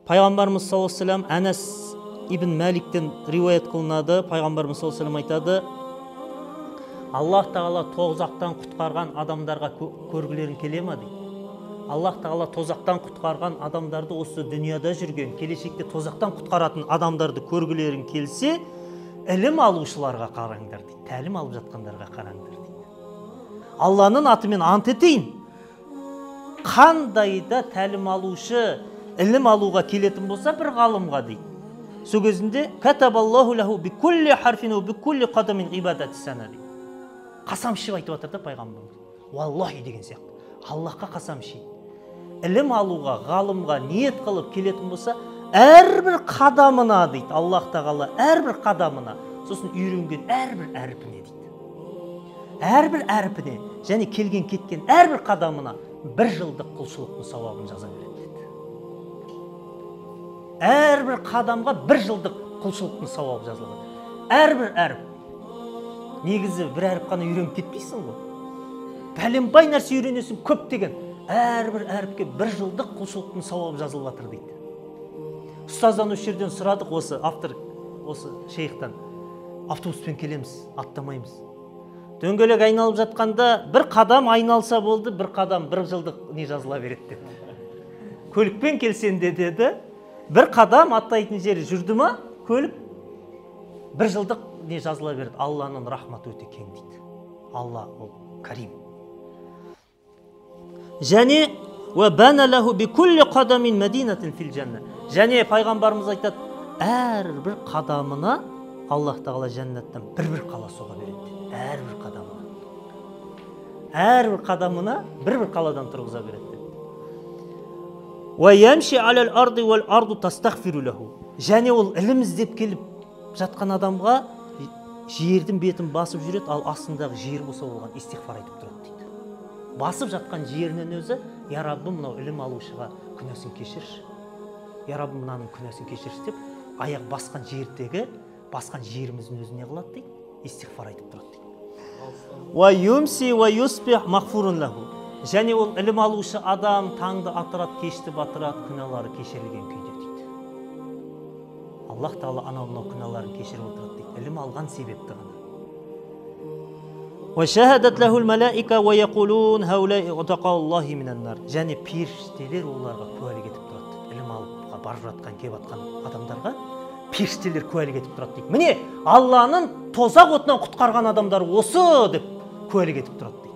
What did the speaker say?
Пайғамбарымыз саллаллаху алейхи ва саллям Анас ибн Маликтен риуаят қылынады. Пайғамбарымыз саллаллаху алейхи ва саллям айтады: Аллах тағала тозақтан құтқарған адамдарға көргілерің келе ме дейді. Аллах тағала тозақтан құтқарған адамдарды осы дүнияда жүрген, келешекте тозақтан құтқаратын адамдарды көргілерің келсе, ілім алушыларға қараңдар дейді. Тәлім алып жатқандарға қараңдар дейді. Алланың атымен ант етейін, қандай да тәлім алушы ілім алуға келетін болса бір ғалымға дейді. Сол кезінде катабаллаху лаху бикулли харфин ва бикулли қадамин ибадат сана дейді. Қасам ішіп айтып жатыр да пайғамбарымыз. Валлахи деген сияқты. Аллахқа қасам ішейін. Ілім алуға, ғалымға ниет қылып келетін болса, әрбір қадамына дейді, Аллах тағала әрбір қадамына, сосын үйренген әрбір әрпіне дейді. Әрбір әрпіне және келген кеткен әрбір қадамына бір жылдық құлшылықтың сауабын жаза береді дейді. Әрбір қадамға бір жылдық құлшылықтың сауабы жазылады. Әрбір әріп. Негізі бір әріп қана үйреніп кетпейсің ғой. Бәленбай нәрсе үйренесің көп деген. Әрбір әріпке бір жылдық құлшылықтың сауабы жазылып жатыр дейді. Ұстаздан осы жерден сұрадық, осы автор, осы шейхтан. Автобуспен келеміз, аттамаймыз. Дөңгелек айналып жатқанда бір қадам айналса болды, бір қадам бір жылдық не жазыла береді деп. Көлікпен келсен де деді, бір қадам аттайтын жері жүрді ма, көлік бір жылдық не жазыла береді. Алланың рахматы өте кең дейді. Алла ол карим. Және және пайғамбарымыз айтады, әрбір қадамына Аллах тағала жәннаттан бір қала соға береді. Әрбір қадамына. Әрбір қадамына бір қаладан тұрғыза береді. Және ол ілім іздеп келіп жатқан адамға жердің бетін басып жүреді, ал астындағы жер болса болған истиғфар айтып тұрады дейді. Басып жатқан жерінен өзі, я Раббым, мынау ілім алушыға күнәсін кешірші. Я Раббым, мынаның күнәсін кешірші деп, аяқ басқан жердегі, басқан жеріміздің өзіне қылады дейді, истиғфар айтып тұрады дейді. Және ол ілім алушы адам таңды атырады, кешті батырады, күнәлары кешірілген күйде дейді. Аллах тағала анау күнәларын кешіріп отырады дейді. Ілім алған себепті ғана. Және періштелер оларға куәлік етіп тұрады. Ілім алып барып жатқан, кеп жатқан адамдарға періштелер куәлік етіп тұрады дейді. Міне, Алланың тозақ отынан құтқарған адамдар осы деп куәлік етіп тұрады дейді.